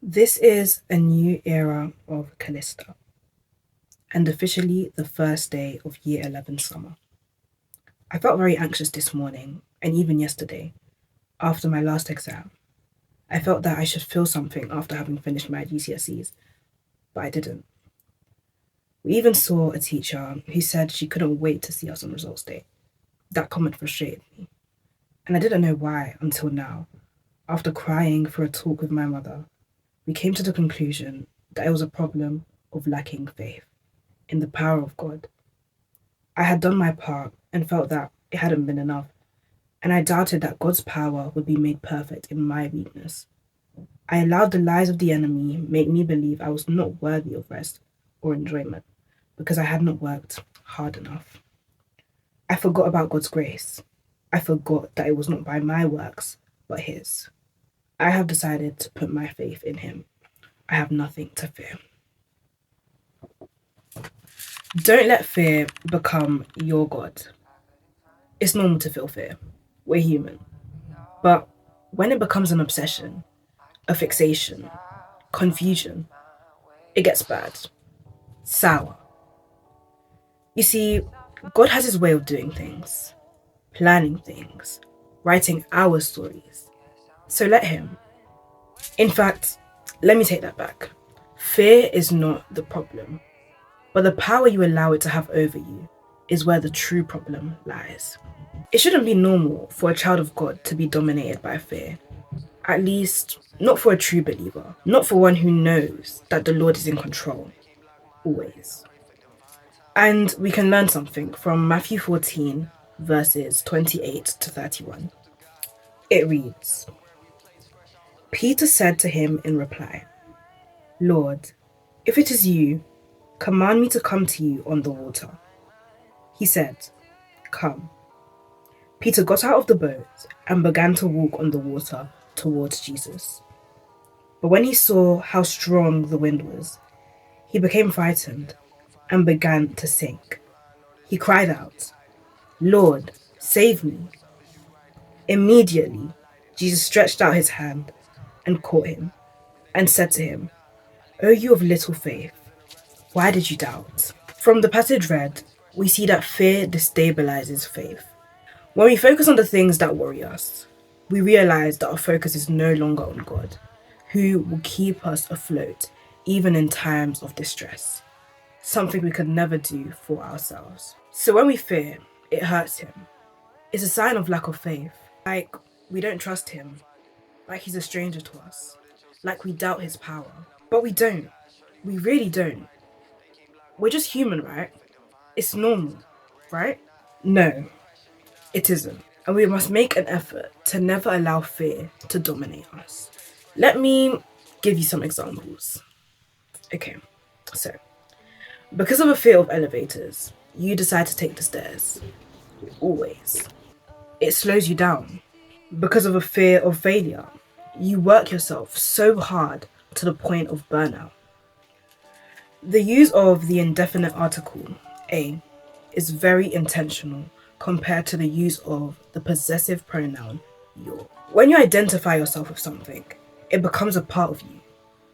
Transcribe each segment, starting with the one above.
This is a new era of Callista, and officially the first day of Year 11 summer. I felt very anxious this morning, and even yesterday, after my last exam. I felt that I should feel something after having finished my GCSEs, but I didn't. We even saw a teacher who said she couldn't wait to see us on results day. That comment frustrated me, and I didn't know why until now. After crying for a talk with my mother, we came to the conclusion that it was a problem of lacking faith in the power of God. I had done my part and felt that it hadn't been enough, and I doubted that God's power would be made perfect in my weakness. I allowed the lies of the enemy make me believe I was not worthy of rest or enjoyment because I had not worked hard enough. I forgot about God's grace. I forgot that it was not by my works, but His. I have decided to put my faith in Him. I have nothing to fear. Don't let fear become your God. It's normal to feel fear. We're human. But when it becomes an obsession, a fixation, confusion, it gets bad, sour. You see, God has His way of doing things, planning things, writing our stories. So let Him. In fact, let me take that back. Fear is not the problem, but the power you allow it to have over you is where the true problem lies. It shouldn't be normal for a child of God to be dominated by fear. At least, not for a true believer, not for one who knows that the Lord is in control, always. And we can learn something from Matthew 14, verses 28 to 31. It reads, Peter said to him in reply, Lord, if it is you, command me to come to you on the water. He said, Come. Peter got out of the boat and began to walk on the water towards Jesus. But when he saw how strong the wind was, he became frightened and began to sink. He cried out, Lord, save me. Immediately, Jesus stretched out his hand and caught him and said to him, O you of little faith, why did you doubt? From the passage read, we see that fear destabilizes faith. When we focus on the things that worry us, we realize that our focus is no longer on God, who will keep us afloat even in times of distress, something we could never do for ourselves. So when we fear, it hurts Him. It's a sign of lack of faith, like we don't trust Him, like He's a stranger to us, like we doubt His power. But we don't. We really don't. We're just human, right? It's normal, right? No, it isn't. And we must make an effort to never allow fear to dominate us. Let me give you some examples. Okay, so because of a fear of elevators, you decide to take the stairs. Always. It slows you down. Because of a fear of failure, you work yourself so hard to the point of burnout. The use of the indefinite article, a, is very intentional compared to the use of the possessive pronoun, your. When you identify yourself with something, it becomes a part of you.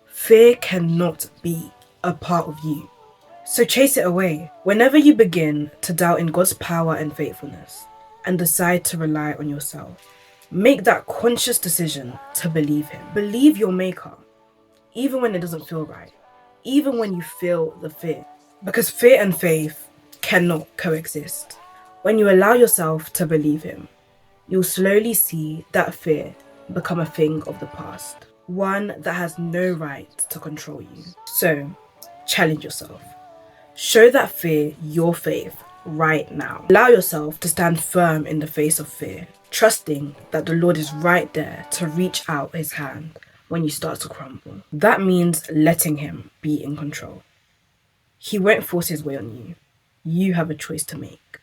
Fear cannot be a part of you. So chase it away. Whenever you begin to doubt in God's power and faithfulness and decide to rely on yourself, make that conscious decision to believe Him. Believe your Maker, even when it doesn't feel right, even when you feel the fear. Because fear and faith cannot coexist. When you allow yourself to believe Him, you'll slowly see that fear become a thing of the past, one that has no right to control you. So, challenge yourself. Show that fear your faith right now. Allow yourself to stand firm in the face of fear, trusting that the Lord is right there to reach out His hand when you start to crumble. That means letting Him be in control. He won't force His way on you. You have a choice to make.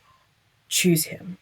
Choose Him.